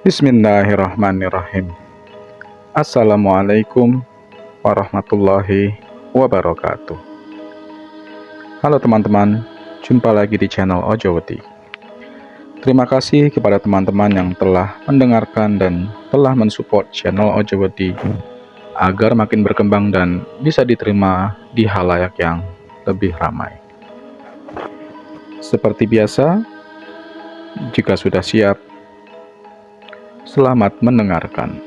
Bismillahirrahmanirrahim. Assalamualaikum warahmatullahi wabarakatuh. Halo teman-teman, jumpa lagi di channel Ojowedi. Terima kasih kepada teman-teman yang telah mendengarkan dan telah mensupport channel Ojowedi agar makin berkembang dan bisa diterima di halayak yang lebih ramai. Seperti biasa, jika sudah siap, selamat mendengarkan.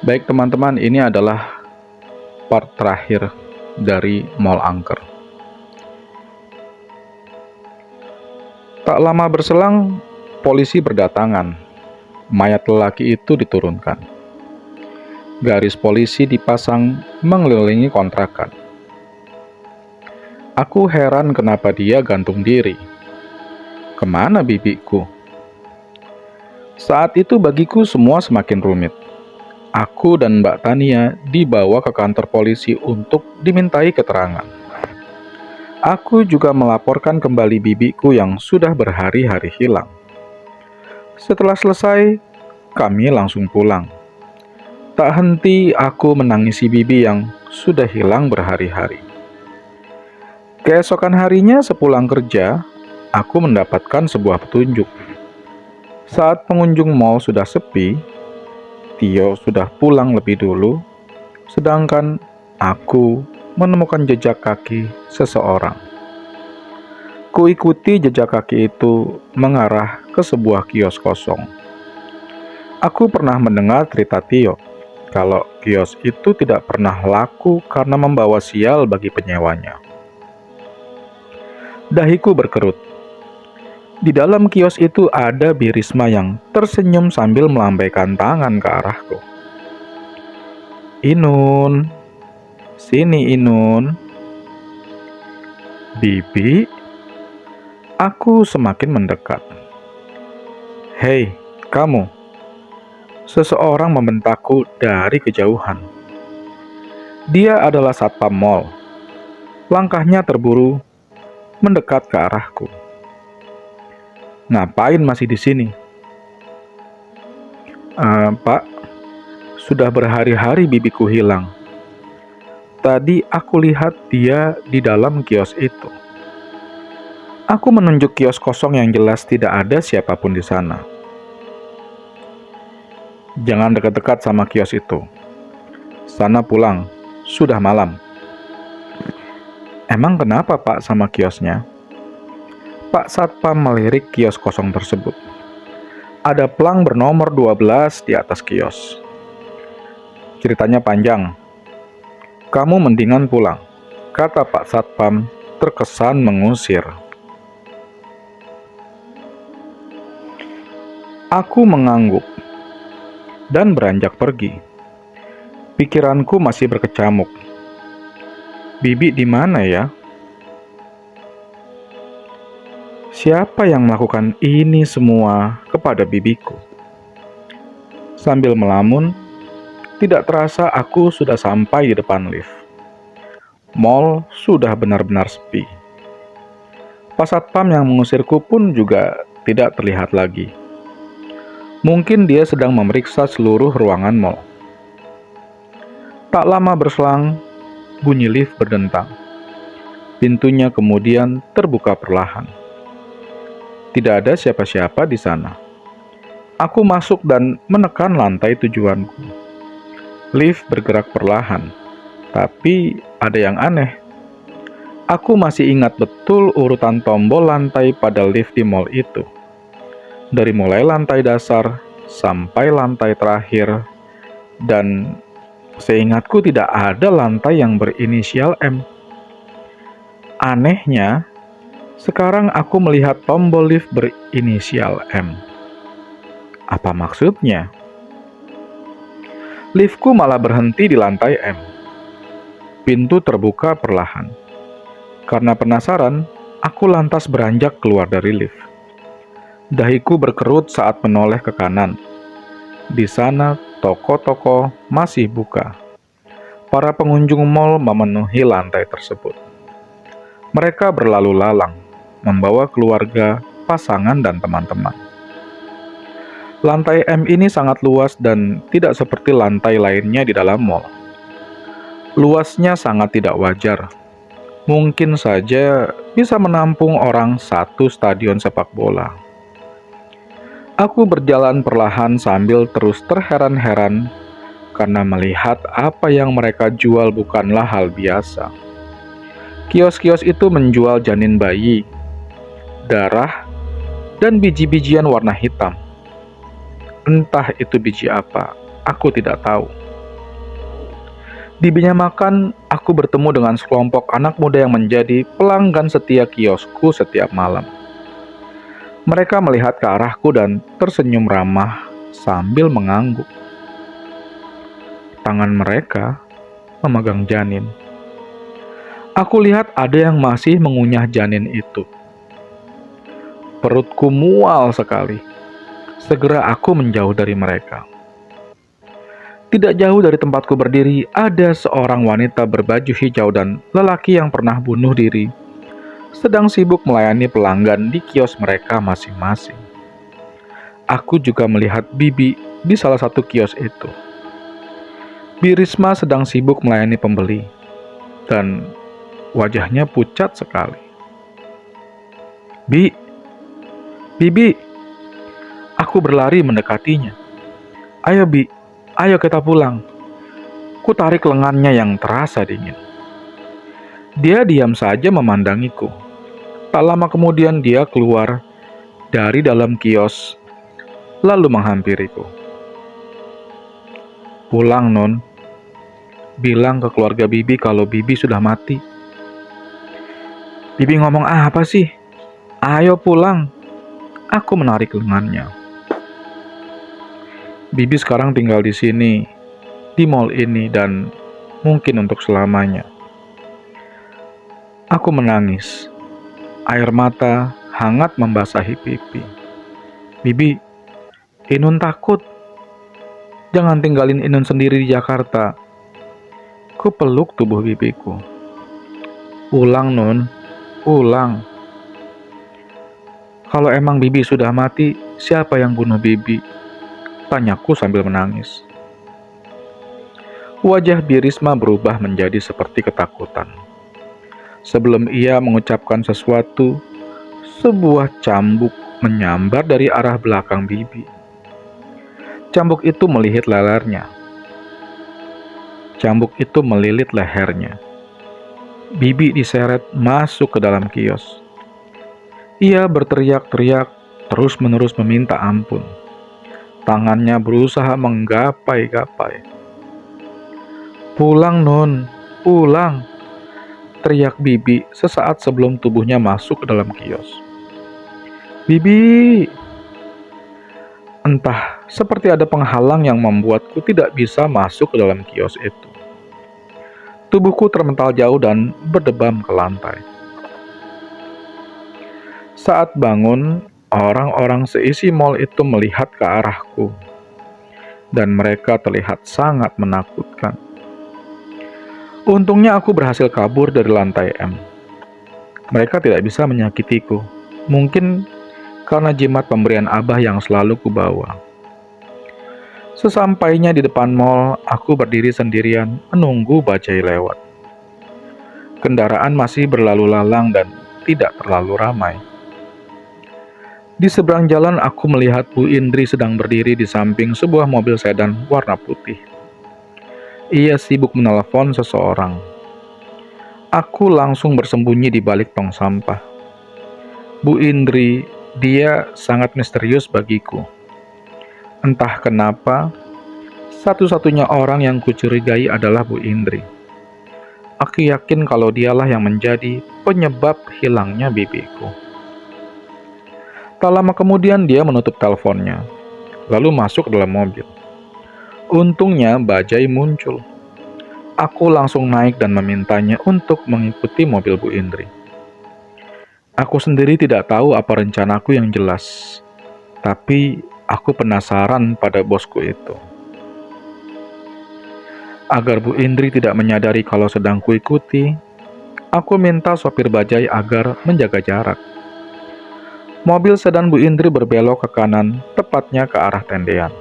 Baik teman-teman, ini adalah part terakhir dari Mall Angker. Tak lama berselang, polisi berdatangan. Mayat lelaki itu diturunkan. Garis polisi dipasang mengelilingi kontrakan. Aku heran kenapa dia gantung diri. Kemana bibiku? Saat itu bagiku semua semakin rumit. Aku dan Mbak Tania dibawa ke kantor polisi untuk dimintai keterangan. Aku juga melaporkan kembali bibiku yang sudah berhari-hari hilang. Setelah selesai, kami langsung pulang. Tak henti aku menangisi bibi yang sudah hilang berhari-hari. Keesokan harinya sepulang kerja, aku mendapatkan sebuah petunjuk. Saat pengunjung mal sudah sepi, Tio sudah pulang lebih dulu, sedangkan aku menemukan jejak kaki seseorang. Kuikuti jejak kaki itu mengarah ke sebuah kios kosong. Aku pernah mendengar cerita Tio, kalau kios itu tidak pernah laku karena membawa sial bagi penyewanya. Dahiku berkerut. Di dalam kios itu ada Birisma yang tersenyum sambil melambaikan tangan ke arahku. Inun, sini Inun. Bibi, aku semakin mendekat. Hei, kamu. Seseorang membentakku dari kejauhan. Dia adalah satpam mal. Langkahnya terburu mendekat ke arahku. Ngapain masih di sini? Pak, sudah berhari-hari bibiku hilang. Tadi aku lihat dia di dalam kios itu. Aku menunjuk kios kosong yang jelas tidak ada siapapun di sana. Jangan dekat-dekat sama kios itu. Sana pulang, sudah malam. Emang kenapa Pak sama kiosnya? Pak Satpam melirik kios kosong tersebut. Ada pelang bernomor 12 di atas kios. Ceritanya panjang. Kamu mendingan pulang, kata Pak Satpam terkesan mengusir. Aku mengangguk dan beranjak pergi. Pikiranku masih berkecamuk. Bibi di mana ya? Siapa yang melakukan ini semua kepada bibiku? Sambil melamun, tidak terasa aku sudah sampai di depan lift. Mall sudah benar-benar sepi. Pak Satpam yang mengusirku pun juga tidak terlihat lagi. Mungkin dia sedang memeriksa seluruh ruangan mall. Tak lama berselang, bunyi lift berdentang. Pintunya kemudian terbuka perlahan. Tidak ada siapa-siapa di sana. Aku masuk dan menekan lantai tujuanku. Lift bergerak perlahan, tapi ada yang aneh. Aku masih ingat betul urutan tombol lantai pada lift di mall itu. Dari mulai lantai dasar sampai lantai terakhir, dan seingatku tidak ada lantai yang berinisial M. Anehnya, sekarang aku melihat tombol lift berinisial M. Apa maksudnya? Liftku malah berhenti di lantai M. Pintu terbuka perlahan. Karena penasaran, aku lantas beranjak keluar dari lift. Dahiku berkerut saat menoleh ke kanan. Di sana, toko-toko masih buka. Para pengunjung mal memenuhi lantai tersebut. Mereka berlalu lalang, membawa keluarga, pasangan, dan teman-teman. Lantai M ini sangat luas dan tidak seperti lantai lainnya di dalam mall. Luasnya sangat tidak wajar. Mungkin saja bisa menampung orang satu stadion sepak bola. Aku berjalan perlahan sambil terus terheran-heran karena melihat apa yang mereka jual bukanlah hal biasa. Kios-kios itu menjual janin bayi, darah, dan biji-bijian warna hitam. Entah itu biji apa, aku tidak tahu. Di Binyamakan, aku bertemu dengan sekelompok anak muda yang menjadi pelanggan setia kiosku setiap malam. Mereka melihat ke arahku dan tersenyum ramah sambil mengangguk. Tangan mereka memegang janin. Aku lihat ada yang masih mengunyah janin itu. Perutku mual sekali. Segera aku menjauh dari mereka. Tidak jauh dari tempatku berdiri, ada seorang wanita berbaju hijau dan lelaki yang pernah bunuh diri, sedang sibuk melayani pelanggan di kios mereka masing-masing. Aku juga melihat Bibi di salah satu kios itu. Bi Risma sedang sibuk melayani pembeli, dan wajahnya pucat sekali. Bibi, aku berlari mendekatinya. Ayo Bi, ayo kita pulang. Ku tarik lengannya yang terasa dingin. Dia diam saja memandangiku. Tak lama kemudian dia keluar dari dalam kios, lalu menghampiriku. Pulang, Non. Bilang ke keluarga Bibi kalau Bibi sudah mati. Bibi ngomong apa sih? Ayo pulang. Aku menarik lengannya. Bibi sekarang tinggal di sini, di mall ini, dan mungkin untuk selamanya. Aku menangis. Air mata hangat membasahi pipi. Bibi, Inun takut. Jangan tinggalin Inun sendiri di Jakarta. Ku peluk tubuh bibiku. Pulang, Nun. Pulang. Kalau emang Bibi sudah mati, siapa yang bunuh Bibi? Tanyaku sambil menangis. Wajah Bi Risma berubah menjadi seperti ketakutan. Sebelum ia mengucapkan sesuatu, sebuah cambuk menyambar dari arah belakang Bibi. Cambuk itu melilit lehernya. Bibi diseret masuk ke dalam kios. Ia berteriak-teriak, terus-menerus meminta ampun. Tangannya berusaha menggapai-gapai. Pulang, Non, pulang, teriak Bibi sesaat sebelum tubuhnya masuk ke dalam kios. Bibi! Entah, seperti ada penghalang yang membuatku tidak bisa masuk ke dalam kios itu. Tubuhku termental jauh dan berdebam ke lantai. Saat bangun, orang-orang seisi mall itu melihat ke arahku, dan mereka terlihat sangat menakutkan. Untungnya aku berhasil kabur dari lantai M. Mereka tidak bisa menyakitiku, mungkin karena jimat pemberian Abah yang selalu kubawa. Sesampainya di depan mall, aku berdiri sendirian menunggu bajai lewat. Kendaraan masih berlalu lalang dan tidak terlalu ramai. Di seberang jalan aku melihat Bu Indri sedang berdiri di samping sebuah mobil sedan warna putih. Ia sibuk menelepon seseorang. Aku langsung bersembunyi di balik tong sampah. Bu Indri, dia sangat misterius bagiku. Entah kenapa, satu-satunya orang yang kucurigai adalah Bu Indri. Aku yakin kalau dialah yang menjadi penyebab hilangnya bibiku. Tak lama kemudian dia menutup teleponnya, lalu masuk ke dalam mobil. Untungnya bajai muncul. Aku langsung naik dan memintanya untuk mengikuti mobil Bu Indri. Aku sendiri tidak tahu apa rencanaku yang jelas, tapi aku penasaran pada bosku itu. Agar Bu Indri tidak menyadari kalau sedang kuikuti, aku minta sopir bajai agar menjaga jarak. Mobil sedan Bu Indri berbelok ke kanan, tepatnya ke arah tendean.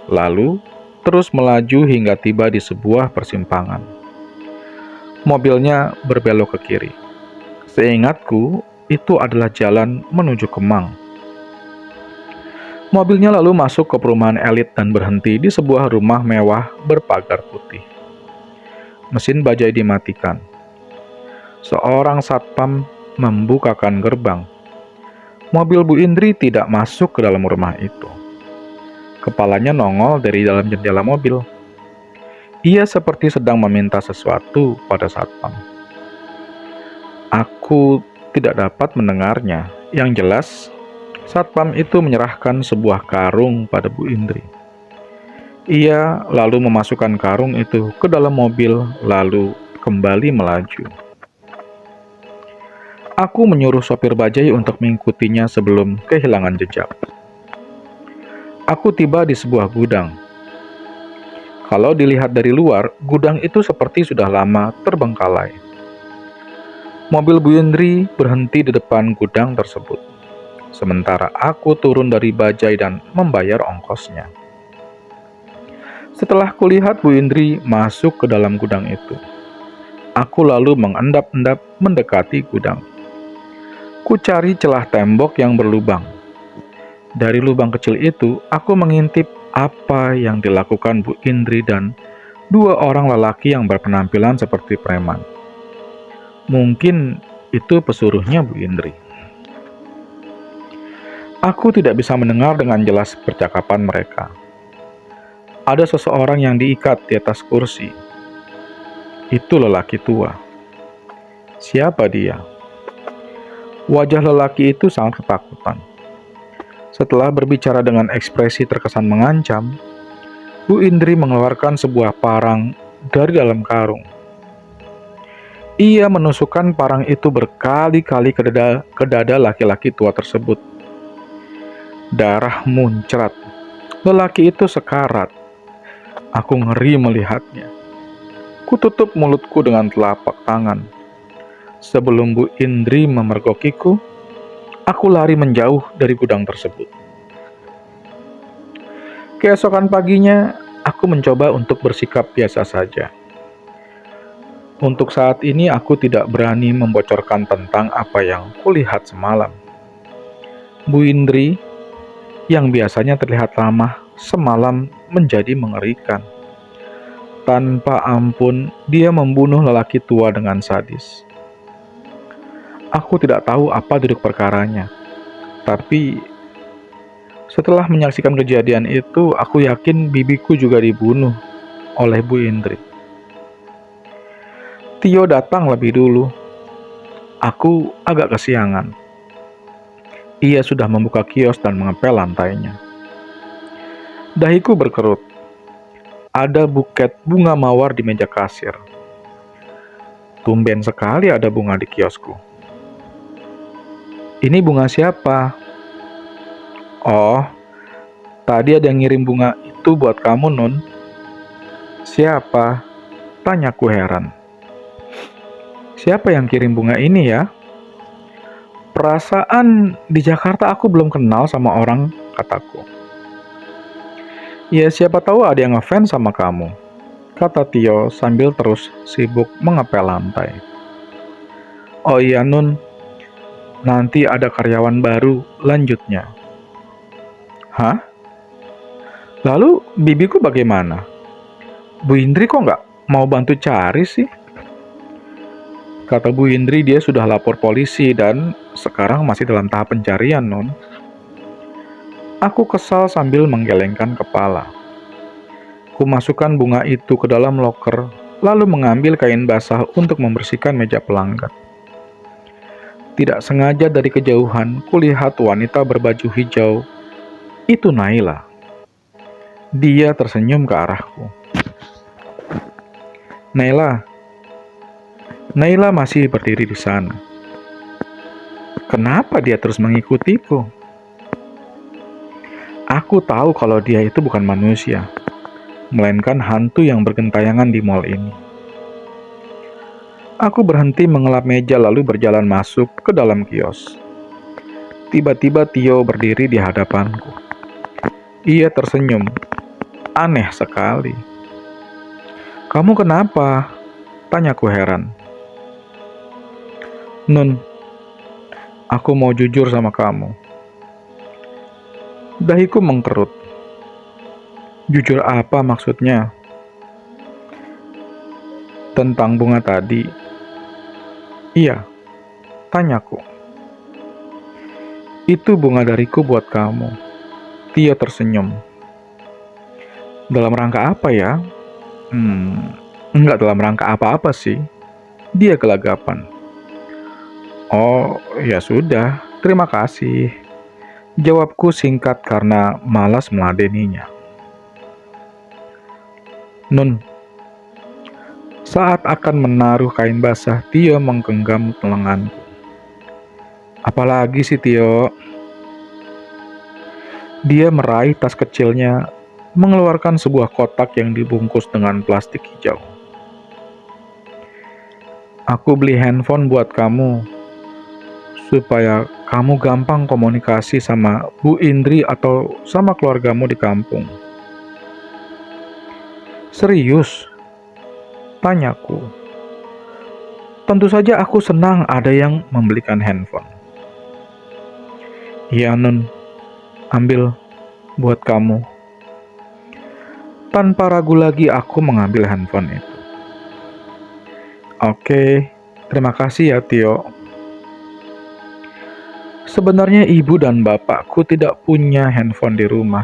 Lalu, terus melaju hingga tiba di sebuah persimpangan. Mobilnya berbelok ke kiri. Seingatku, itu adalah jalan menuju Kemang. Mobilnya lalu masuk ke perumahan elit dan berhenti di sebuah rumah mewah berpagar putih. Mesin bajai dimatikan. Seorang satpam membukakan gerbang. Mobil Bu Indri tidak masuk ke dalam rumah itu. Kepalanya nongol dari dalam jendela mobil. Ia seperti sedang meminta sesuatu pada satpam. Aku tidak dapat mendengarnya. Yang jelas, satpam itu menyerahkan sebuah karung pada Bu Indri. Ia lalu memasukkan karung itu ke dalam mobil, lalu kembali melaju. Aku menyuruh sopir bajai untuk mengikutinya sebelum kehilangan jejak. Aku tiba di sebuah gudang. Kalau dilihat dari luar, gudang itu seperti sudah lama terbengkalai. Mobil Bu Indri berhenti di depan gudang tersebut. Sementara aku turun dari bajai dan membayar ongkosnya. Setelah kulihat Bu Indri masuk ke dalam gudang itu, aku lalu mengendap-endap mendekati gudang. Ku cari celah tembok yang berlubang. Dari lubang kecil itu, aku mengintip apa yang dilakukan Bu Indri dan dua orang lelaki yang berpenampilan seperti preman. Mungkin itu pesuruhnya Bu Indri. Aku tidak bisa mendengar dengan jelas percakapan mereka. Ada seseorang yang diikat di atas kursi. Itu lelaki tua. Siapa dia? Wajah lelaki itu sangat ketakutan. Setelah berbicara dengan ekspresi terkesan mengancam, Bu Indri mengeluarkan sebuah parang dari dalam karung. Ia menusukkan parang itu berkali-kali ke dada laki-laki tua tersebut. Darah muncrat. Lelaki itu sekarat. Aku ngeri melihatnya. Kututup mulutku dengan telapak tangan. Sebelum Bu Indri memergokiku, aku lari menjauh dari gudang tersebut. Keesokan paginya, aku mencoba untuk bersikap biasa saja. Untuk saat ini, aku tidak berani membocorkan tentang apa yang kulihat semalam. Bu Indri, yang biasanya terlihat ramah, semalam menjadi mengerikan. Tanpa ampun, dia membunuh lelaki tua dengan sadis. Aku tidak tahu apa duduk perkaranya, tapi setelah menyaksikan kejadian itu, aku yakin bibiku juga dibunuh oleh Bu Indri. Tio datang lebih dulu. Aku agak kesiangan. Ia sudah membuka kios dan mengepel lantainya. Dahiku berkerut. Ada buket bunga mawar di meja kasir. Tumben sekali ada bunga di kiosku. Ini bunga siapa? Oh, tadi ada yang ngirim bunga itu buat kamu, Nun. Siapa? Tanyaku heran. Siapa yang kirim bunga ini ya? Perasaan di Jakarta aku belum kenal sama orang, kataku. Ya siapa tahu ada yang ngefans sama kamu, kata Tio sambil terus sibuk mengepel lantai. Oh iya Nun, nanti ada karyawan baru, lanjutnya. Hah? Lalu bibiku bagaimana? Bu Indri kok nggak mau bantu cari sih? Kata Bu Indri dia sudah lapor polisi dan sekarang masih dalam tahap pencarian, Nun. Aku kesal sambil menggelengkan kepala. Ku masukkan bunga itu ke dalam loker, lalu mengambil kain basah untuk membersihkan meja pelanggan. Tidak sengaja dari kejauhan, kulihat wanita berbaju hijau. Itu Naila. Dia tersenyum ke arahku. Naila masih berdiri di sana. Kenapa dia terus mengikutiku? Aku tahu kalau dia itu bukan manusia, melainkan hantu yang bergentayangan di mal ini. Aku berhenti mengelap meja lalu berjalan masuk ke dalam kios. Tiba-tiba Tio berdiri di hadapanku. Ia tersenyum. Aneh sekali. "Kamu kenapa?" tanyaku heran. "Nun, aku mau jujur sama kamu." Dahiku mengkerut. "Jujur apa maksudnya?" "Tentang bunga tadi." "Iya," tanyaku. "Itu bunga dariku buat kamu." Tio tersenyum. "Dalam rangka apa ya?" Enggak dalam rangka apa-apa sih." Dia gelagapan. "Oh, ya sudah, terima kasih." Jawabku singkat karena malas meladeninya. "Nun." Saat akan menaruh kain basah, Tio menggenggam lenganku. "Apalagi sih, Tio?" Dia meraih tas kecilnya, mengeluarkan sebuah kotak yang dibungkus dengan plastik hijau. "Aku beli handphone buat kamu, supaya kamu gampang komunikasi sama Bu Indri atau sama keluargamu di kampung." "Serius?" tanyaku. Tentu saja aku senang ada yang membelikan handphone. "Iya, Nun, ambil buat kamu." Tanpa ragu lagi aku mengambil handphone itu. "Oke, terima kasih ya, Tio." Sebenarnya ibu dan bapakku tidak punya handphone di rumah.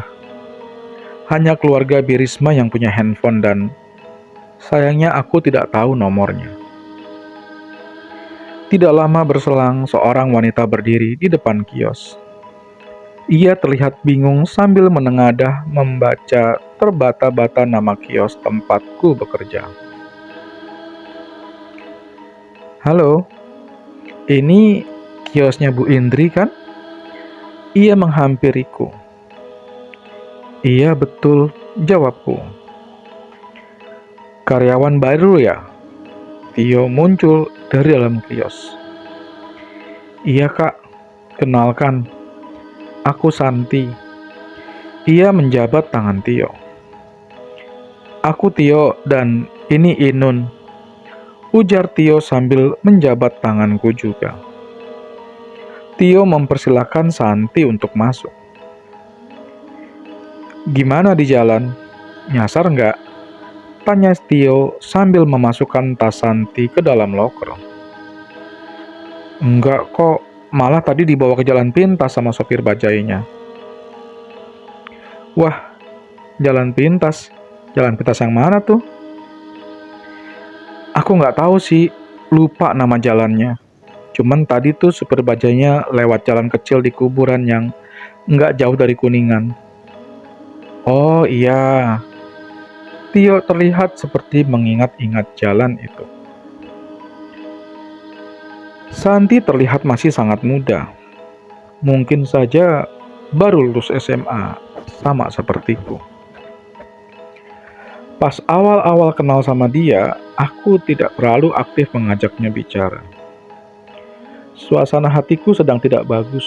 Hanya keluarga Birisma yang punya handphone dan sayangnya aku tidak tahu nomornya. Tidak lama berselang, seorang wanita berdiri di depan kios. Ia terlihat bingung sambil menengadah membaca terbata-bata nama kios tempatku bekerja. "Halo, ini kiosnya Bu Indri kan?" Ia menghampiriku. "Iya betul," jawabku. "Karyawan baru ya?" Tio muncul dari dalam kios. "Iya kak, kenalkan, aku Santi." Ia menjabat tangan Tio. "Aku Tio dan ini Inun," ujar Tio sambil menjabat tanganku juga. Tio mempersilahkan Santi untuk masuk. "Gimana di jalan? Nyasar nggak?" tanya Tio sambil memasukkan tas Santi ke dalam loker. "Enggak kok, malah tadi dibawa ke jalan pintas sama sopir bajainya." "Wah, jalan pintas? Jalan pintas yang mana tuh?" "Aku nggak tahu sih, lupa nama jalannya. Cuman tadi tuh supir bajainya lewat jalan kecil di kuburan yang nggak jauh dari Kuningan." "Oh iya." Tio terlihat seperti mengingat-ingat jalan itu. Santi terlihat masih sangat muda. Mungkin saja baru lulus SMA, sama sepertiku. Pas awal-awal kenal sama dia, aku tidak terlalu aktif mengajaknya bicara. Suasana hatiku sedang tidak bagus.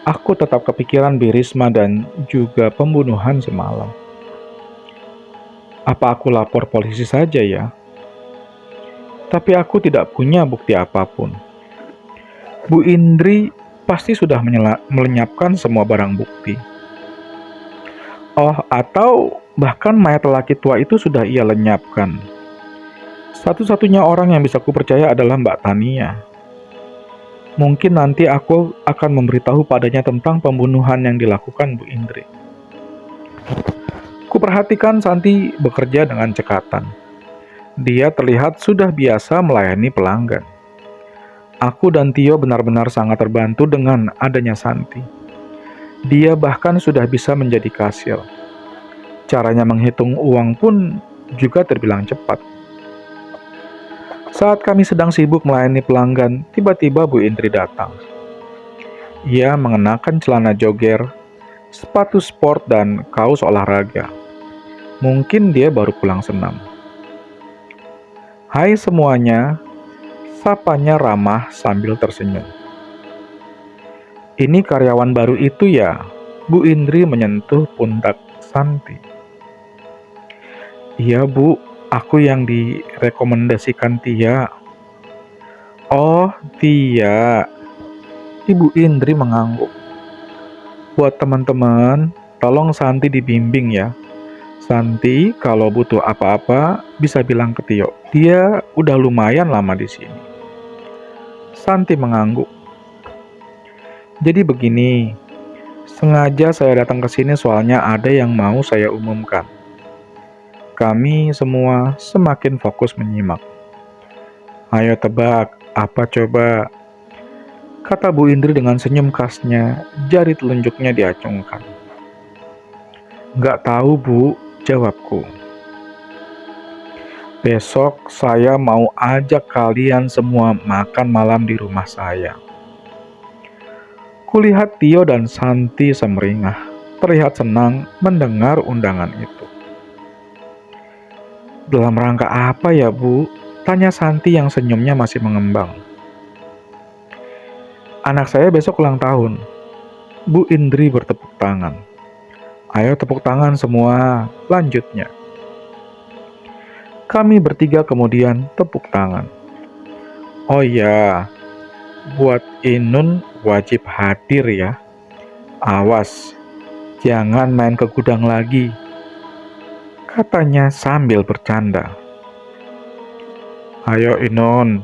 Aku tetap kepikiran Birisma dan juga pembunuhan semalam. Apa aku lapor polisi saja ya? Tapi aku tidak punya bukti apapun. Bu Indri pasti sudah melenyapkan semua barang bukti. Oh, atau bahkan mayat lelaki tua itu sudah ia lenyapkan. Satu-satunya orang yang bisa kupercaya adalah Mbak Tania. Mungkin nanti aku akan memberitahu padanya tentang pembunuhan yang dilakukan Bu Indri. Kuperhatikan Santi bekerja dengan cekatan. Dia terlihat sudah biasa melayani pelanggan. Aku dan Tio benar-benar sangat terbantu dengan adanya Santi. Dia bahkan sudah bisa menjadi kasir. Caranya menghitung uang pun juga terbilang cepat. Saat kami sedang sibuk melayani pelanggan, tiba-tiba Bu Indri datang. Ia mengenakan celana jogger, sepatu sport, dan kaos olahraga. Mungkin dia baru pulang senam. "Hai semuanya," sapanya ramah sambil tersenyum. Ini karyawan baru itu ya? Bu Indri menyentuh pundak Santi. Iya bu, aku yang direkomendasikan Tia. Oh, Tia. Ibu Indri mengangguk. Buat teman-teman, tolong Santi dibimbing ya. Santi, kalau butuh apa-apa, bisa bilang ke Tio. Dia udah lumayan lama di sini. Santi mengangguk. Jadi begini, sengaja saya datang ke sini soalnya ada yang mau saya umumkan. Kami semua semakin fokus menyimak. Ayo tebak, apa coba? Kata Bu Indri dengan senyum khasnya, jari telunjuknya diacungkan. Nggak tahu bu, jawabku. Besok saya mau ajak kalian semua makan malam di rumah saya. Kulihat Tio dan Santi semeringah, terlihat senang mendengar undangan itu. Dalam rangka apa ya bu? Tanya Santi yang senyumnya masih mengembang. Anak saya besok ulang tahun. Bu Indri bertepuk tangan. Ayo tepuk tangan semua, lanjutnya. Kami bertiga kemudian tepuk tangan. Oh iya, buat Inun wajib hadir ya. Awas, jangan main ke gudang lagi, katanya sambil bercanda. Ayo Inun,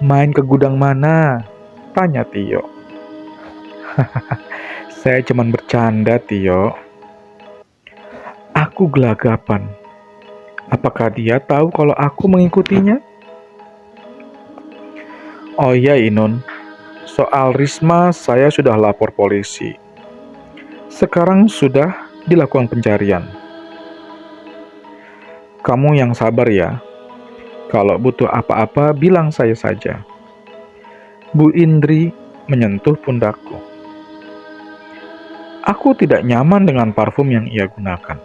main ke gudang mana? Tanya Tio. Saya cuman bercanda Tio. Aku gelagapan. Apakah dia tahu kalau aku mengikutinya? Oh iya Inun, soal Risma saya sudah lapor polisi. Sekarang sudah dilakukan pencarian. Kamu yang sabar ya. Kalau butuh apa-apa bilang saya saja. Bu Indri menyentuh pundakku. Aku tidak nyaman dengan parfum yang ia gunakan.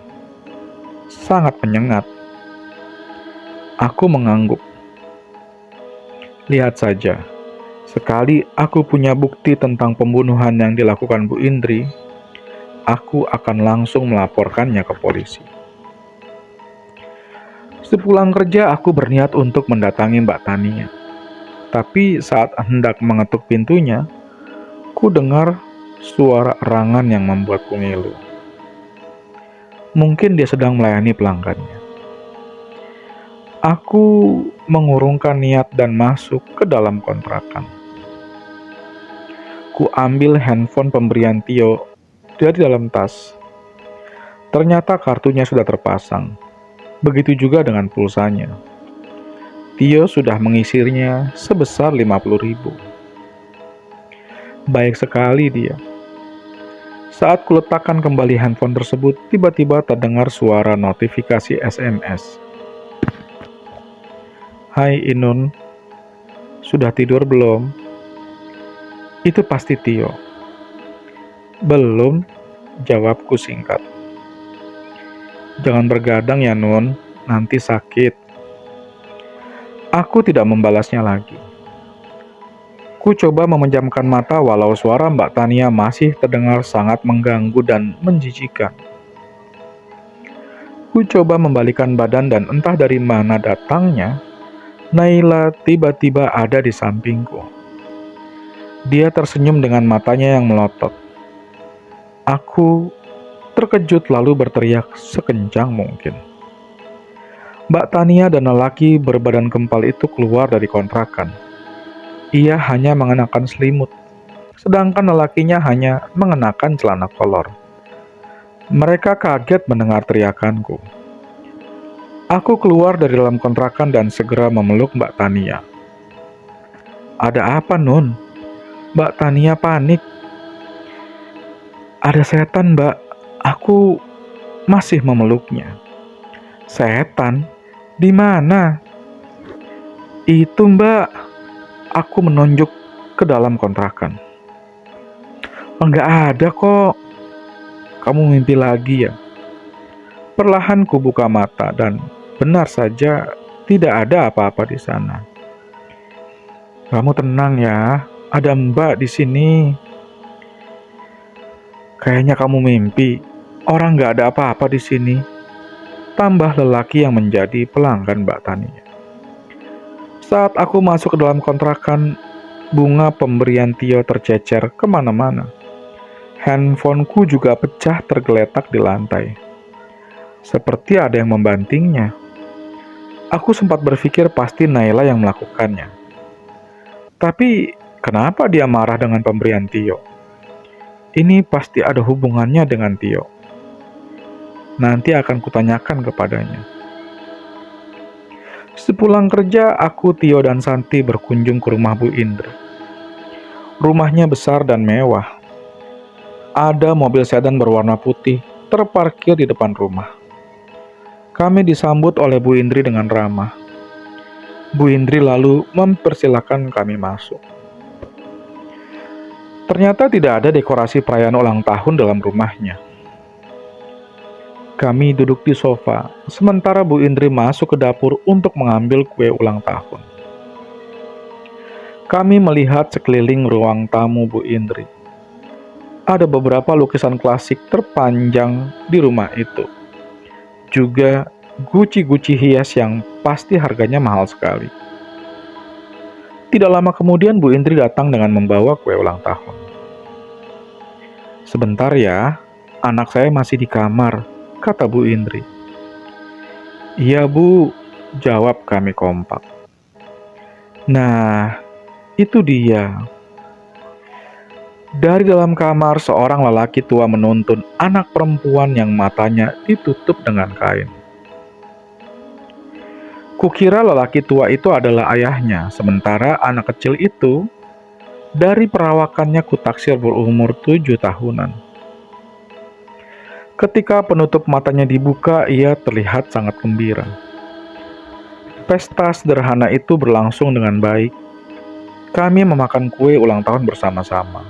Sangat menyengat. Aku mengangguk. Lihat saja, sekali aku punya bukti tentang pembunuhan yang dilakukan Bu Indri, aku akan langsung melaporkannya ke polisi. Sepulang kerja, aku berniat untuk mendatangi Mbak Tania. Tapi saat hendak mengetuk pintunya, ku dengar suara erangan yang membuatku ngilu. Mungkin dia sedang melayani pelanggannya. Aku mengurungkan niat dan masuk ke dalam kontrakan. Ku ambil handphone pemberian Tio dari dalam tas. Ternyata kartunya sudah terpasang. Begitu juga dengan pulsanya. Tio sudah mengisinya sebesar 50.000. Baik sekali dia. Saat kuletakkan kembali handphone tersebut, tiba-tiba terdengar suara notifikasi SMS. Hai Inun, sudah tidur belum? Itu pasti Tio. Belum, jawabku singkat. Jangan bergadang ya Nun, nanti sakit. Aku tidak membalasnya lagi. Ku coba memejamkan mata walau suara Mbak Tania masih terdengar sangat mengganggu dan menjijikan. Ku coba membalikan badan dan entah dari mana datangnya, Naila tiba-tiba ada di sampingku. Dia tersenyum dengan matanya yang melotot. Aku terkejut lalu berteriak sekencang mungkin. Mbak Tania dan lelaki berbadan kempal itu keluar dari kontrakan. Ia hanya mengenakan selimut, sedangkan lelakinya hanya mengenakan celana kolor. Mereka kaget mendengar teriakanku. Aku keluar dari dalam kontrakan dan segera memeluk Mbak Tania. Ada apa, Nun? Mbak Tania panik. Ada setan, Mbak. Aku masih memeluknya. Setan? Di mana? Itu, Mbak. Aku menunjuk ke dalam kontrakan. Enggak ada kok. Kamu mimpi lagi ya? Perlahan ku buka mata dan benar saja tidak ada apa-apa di sana. Kamu tenang ya, ada Mbak di sini. Kayaknya kamu mimpi. Orang nggak ada apa-apa di sini. Tambah lelaki yang menjadi pelanggan Mbak Tania. Saat aku masuk ke dalam kontrakan, bunga pemberian Tio tercecer kemana-mana. Handphoneku juga pecah tergeletak di lantai. Seperti ada yang membantingnya. Aku sempat berpikir pasti Naila yang melakukannya. Tapi, kenapa dia marah dengan pemberian Tio? Ini pasti ada hubungannya dengan Tio. Nanti akan kutanyakan kepadanya. Sepulang kerja, aku, Tio, dan Santi berkunjung ke rumah Bu Indri. Rumahnya besar dan mewah. Ada mobil sedan berwarna putih terparkir di depan rumah. Kami disambut oleh Bu Indri dengan ramah. Bu Indri lalu mempersilahkan kami masuk. Ternyata tidak ada dekorasi perayaan ulang tahun dalam rumahnya. Kami duduk di sofa, sementara Bu Indri masuk ke dapur untuk mengambil kue ulang tahun. Kami melihat sekeliling ruang tamu Bu Indri. Ada beberapa lukisan klasik terpanjang di rumah itu. Juga guci-guci hias yang pasti harganya mahal sekali. Tidak lama kemudian Bu Indri datang dengan membawa kue ulang tahun. "Sebentar ya, anak saya masih di kamar," kata Bu Indri. "Iya Bu," jawab kami kompak. Nah, itu dia. Dari dalam kamar, seorang lelaki tua menuntun anak perempuan yang matanya ditutup dengan kain. Kukira lelaki tua itu adalah ayahnya, sementara anak kecil itu, dari perawakannya kutaksir berumur 7 tahunan. Ketika penutup matanya dibuka, ia terlihat sangat gembira. Pesta sederhana itu berlangsung dengan baik. Kami memakan kue ulang tahun bersama-sama.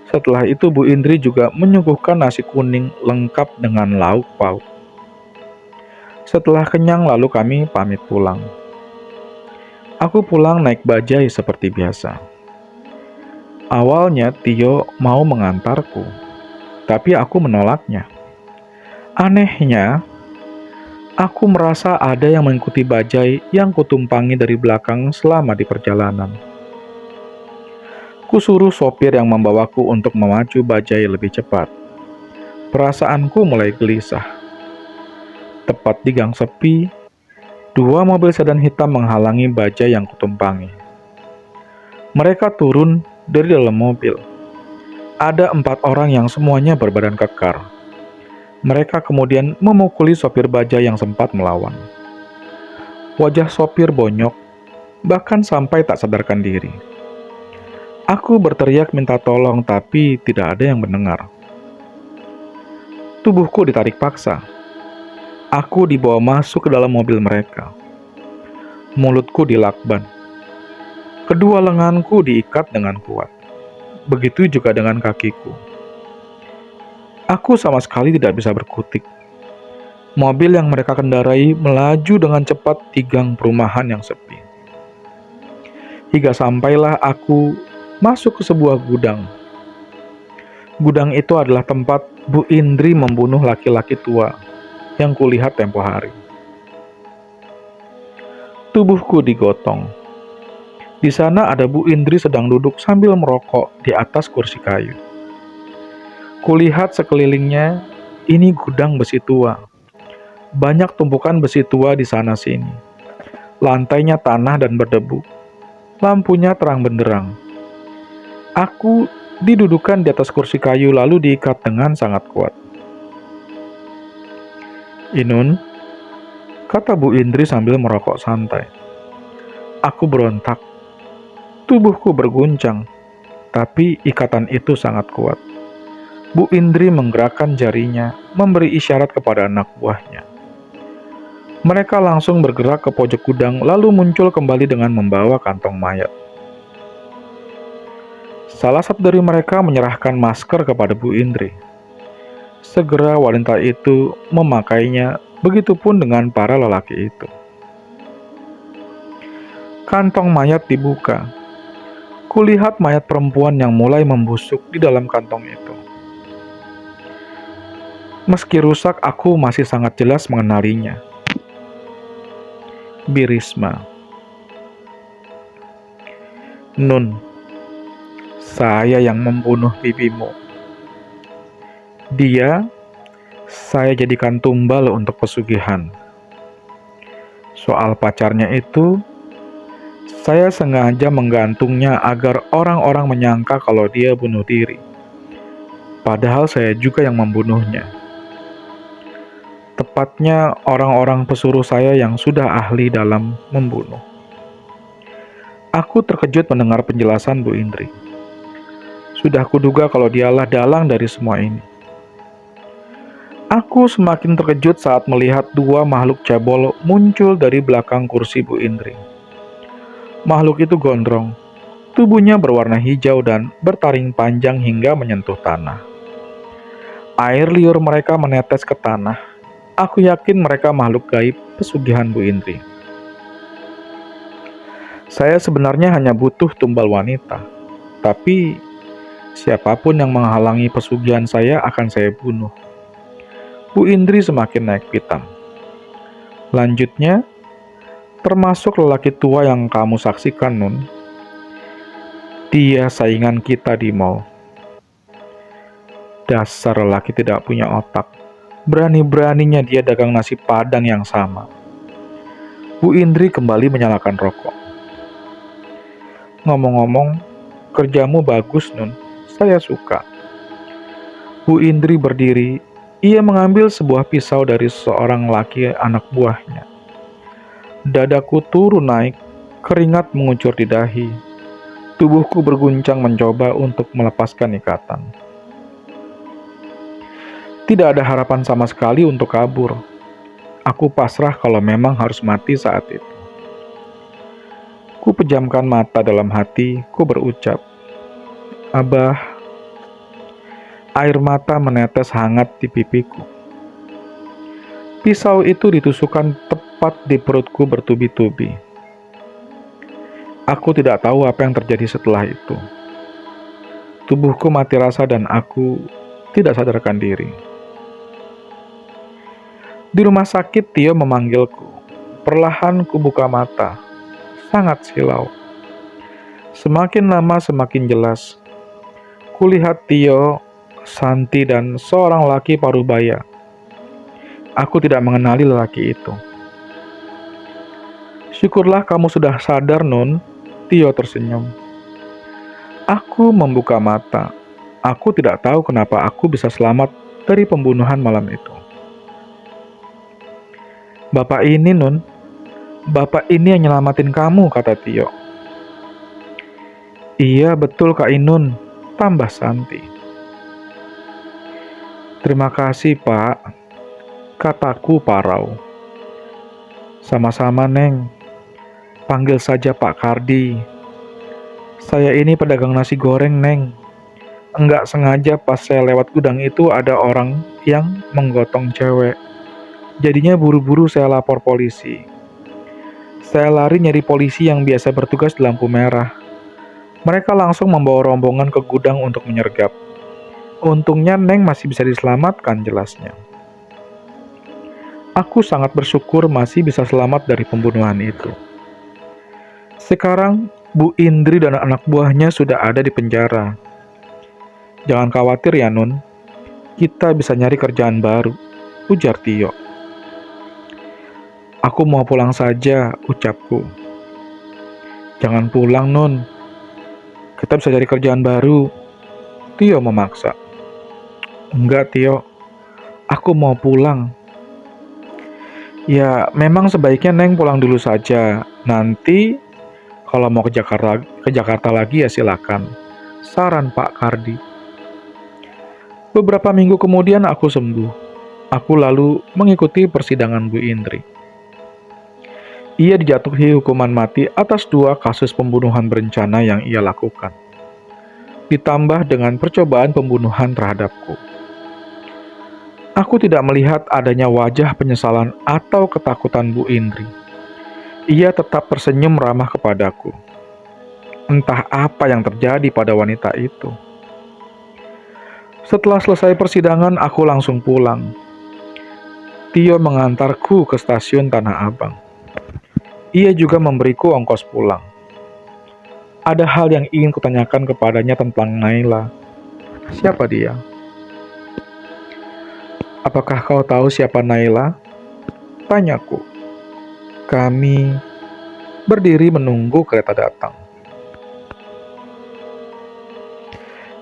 Setelah itu Bu Indri juga menyuguhkan nasi kuning lengkap dengan lauk pauk. Setelah kenyang lalu kami pamit pulang. Aku pulang naik bajai seperti biasa. Awalnya Tio mau mengantarku, tapi aku menolaknya. Anehnya, aku merasa ada yang mengikuti bajai yang kutumpangi dari belakang selama di perjalanan. Kusuruh sopir yang membawaku untuk memacu bajai lebih cepat. Perasaanku mulai gelisah. Tepat di gang sepi, 2 mobil sedan hitam menghalangi bajai yang kutumpangi. Mereka turun dari dalam mobil. Ada 4 orang yang semuanya berbadan kekar. Mereka kemudian memukuli sopir bajai yang sempat melawan. Wajah sopir bonyok, bahkan sampai tak sadarkan diri. Aku berteriak minta tolong, tapi tidak ada yang mendengar. Tubuhku ditarik paksa. Aku dibawa masuk ke dalam mobil mereka. Mulutku dilakban. Kedua lenganku diikat dengan kuat. Begitu juga dengan kakiku. Aku sama sekali tidak bisa berkutik. Mobil yang mereka kendarai melaju dengan cepat di gang perumahan yang sepi. Hingga sampailah aku masuk ke sebuah gudang. Gudang itu adalah tempat Bu Indri membunuh laki-laki tua yang kulihat tempo hari. Tubuhku digotong. Di sana ada Bu Indri sedang duduk sambil merokok di atas kursi kayu. Kulihat sekelilingnya, ini gudang besi tua. Banyak tumpukan besi tua di sana-sini. Lantainya tanah dan berdebu. Lampunya terang benderang. Aku didudukan di atas kursi kayu lalu diikat dengan sangat kuat. "Inun," kata Bu Indri sambil merokok santai. Aku berontak. Tubuhku berguncang, tapi ikatan itu sangat kuat. Bu Indri menggerakkan jarinya, memberi isyarat kepada anak buahnya. Mereka langsung bergerak ke pojok gudang, lalu muncul kembali dengan membawa kantong mayat. Salah satu dari mereka menyerahkan masker kepada Bu Indri. Segera wanita itu memakainya, begitupun dengan para lelaki itu. Kantong mayat dibuka. Kulihat mayat perempuan yang mulai membusuk di dalam kantong itu. Meski rusak, aku masih sangat jelas mengenalinya. Birisma. Nun, saya yang membunuh bibimu. Dia, saya jadikan tumbal untuk pesugihan. Soal pacarnya itu, saya sengaja menggantungnya agar orang-orang menyangka kalau dia bunuh diri. Padahal saya juga yang membunuhnya. Tepatnya orang-orang pesuruh saya yang sudah ahli dalam membunuh. Aku terkejut mendengar penjelasan Bu Indri. Sudah kuduga kalau dialah dalang dari semua ini. Aku semakin terkejut saat melihat dua makhluk cabul muncul dari belakang kursi Bu Indri. Makhluk itu gondrong, tubuhnya berwarna hijau dan bertaring panjang hingga menyentuh tanah. Air liur mereka menetes ke tanah. Aku yakin mereka makhluk gaib pesugihan Bu Indri. Saya sebenarnya hanya butuh tumbal wanita, tapi siapapun yang menghalangi pesugihan saya akan saya bunuh. Bu Indri semakin naik pitam. Lanjutnya, termasuk lelaki tua yang kamu saksikan, Nun. Dia saingan kita di mall. Dasar lelaki tidak punya otak. Berani-beraninya dia dagang nasi padang yang sama. Bu Indri kembali menyalakan rokok. Ngomong-ngomong, kerjamu bagus, Nun. Saya suka. Bu Indri berdiri. Ia mengambil sebuah pisau dari seorang laki anak buahnya. Dadaku turun naik, keringat mengucur di dahi. Tubuhku berguncang mencoba untuk melepaskan ikatan. Tidak ada harapan sama sekali untuk kabur. Aku pasrah kalau memang harus mati saat itu. Ku pejamkan mata dalam hati, ku berucap, Abah. Air mata menetes hangat di pipiku. Pisau itu ditusukkan tepat di perutku bertubi-tubi. Aku tidak tahu apa yang terjadi setelah itu. Tubuhku mati rasa dan aku tidak sadarkan diri. Di rumah sakit, Tio memanggilku. Perlahan ku buka mata. Sangat silau. Semakin lama semakin jelas. Kulihat Tio, Santi, dan seorang laki parubaya. Aku tidak mengenali lelaki itu. Syukurlah kamu sudah sadar, Nun. Tio tersenyum. Aku membuka mata. Aku tidak tahu kenapa aku bisa selamat dari pembunuhan malam itu. Bapak ini, Nun. Bapak ini yang nyelamatin kamu, kata Tio. Iya, betul Kak Inun, tambah Santi. Terima kasih, Pak, kataku parau. Sama-sama, Neng. Panggil saja Pak Kardi. Saya ini pedagang nasi goreng, Neng. Enggak sengaja pas saya lewat gudang itu ada orang yang menggotong cewek. Jadinya buru-buru saya lapor polisi. Saya lari nyari polisi yang biasa bertugas di lampu merah. Mereka langsung membawa rombongan ke gudang untuk menyergap. Untungnya Neng masih bisa diselamatkan, jelasnya. Aku sangat bersyukur masih bisa selamat dari pembunuhan itu. Sekarang Bu Indri dan anak buahnya sudah ada di penjara. Jangan khawatir ya, Nun. Kita bisa nyari kerjaan baru, ujar Tio. Aku mau pulang saja, ucapku. Jangan pulang, Nun. Kita bisa cari kerjaan baru. Tio memaksa. Enggak, Tio. Aku mau pulang. Ya, memang sebaiknya Neng pulang dulu saja. Nanti kalau mau ke Jakarta lagi ya silakan. Saran Pak Kardi. Beberapa minggu kemudian aku sembuh. Aku lalu mengikuti persidangan Bu Indri. Ia dijatuhi hukuman mati atas 2 kasus pembunuhan berencana yang ia lakukan. Ditambah dengan percobaan pembunuhan terhadapku. Aku tidak melihat adanya wajah penyesalan atau ketakutan Bu Indri. Ia tetap tersenyum ramah kepadaku. Entah apa yang terjadi pada wanita itu. Setelah selesai persidangan, aku langsung pulang. Tio mengantarku ke stasiun Tanah Abang. Ia juga memberiku ongkos pulang. Ada hal yang ingin kutanyakan kepadanya tentang Naila. Siapa dia? Apakah kau tahu siapa Naila? Tanyaku. Kami berdiri menunggu kereta datang.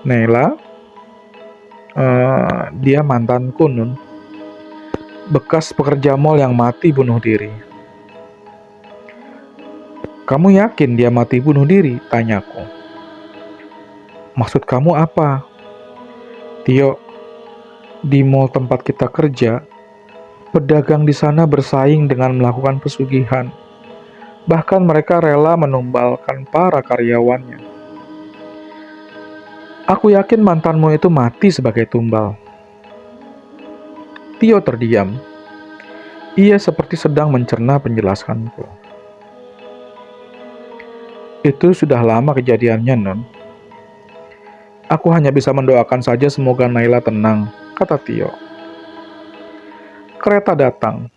Naila? Dia mantanku, Nun. Bekas pekerja mall yang mati bunuh diri. Kamu yakin dia mati bunuh diri? Tanyaku. Maksud kamu apa? Tio, di mall tempat kita kerja, pedagang di sana bersaing dengan melakukan pesugihan. Bahkan mereka rela menumbalkan para karyawannya. Aku yakin mantanmu itu mati sebagai tumbal. Tio terdiam. Ia seperti sedang mencerna penjelasanku. Itu sudah lama kejadiannya, Non. Aku hanya bisa mendoakan saja semoga Naila tenang, kata Tio. Kereta datang.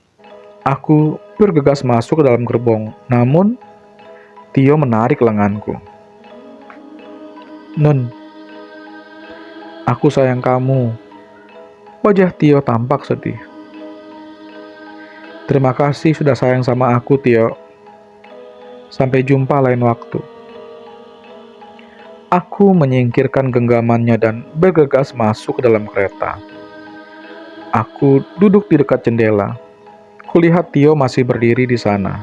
Aku bergegas masuk ke dalam gerbong, namun Tio menarik lenganku. Non, aku sayang kamu. Wajah Tio tampak sedih. Terima kasih sudah sayang sama aku, Tio. Sampai jumpa lain waktu. Aku menyingkirkan genggamannya dan bergegas masuk ke dalam kereta. Aku duduk di dekat jendela. Kulihat Tio masih berdiri di sana.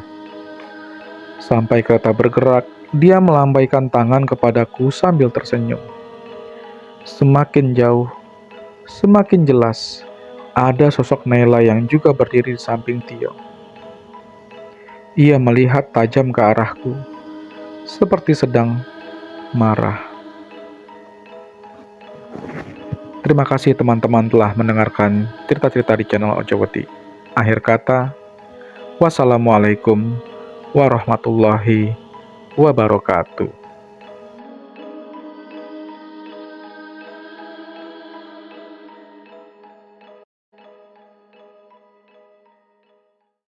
Sampai kereta bergerak, dia melambaikan tangan kepadaku sambil tersenyum. Semakin jauh, semakin jelas, ada sosok Naila yang juga berdiri di samping Tio. Ia melihat tajam ke arahku, seperti sedang marah. Terima kasih teman-teman telah mendengarkan cerita-cerita di channel Ojoweti. Akhir kata, wassalamualaikum warahmatullahi wabarakatuh.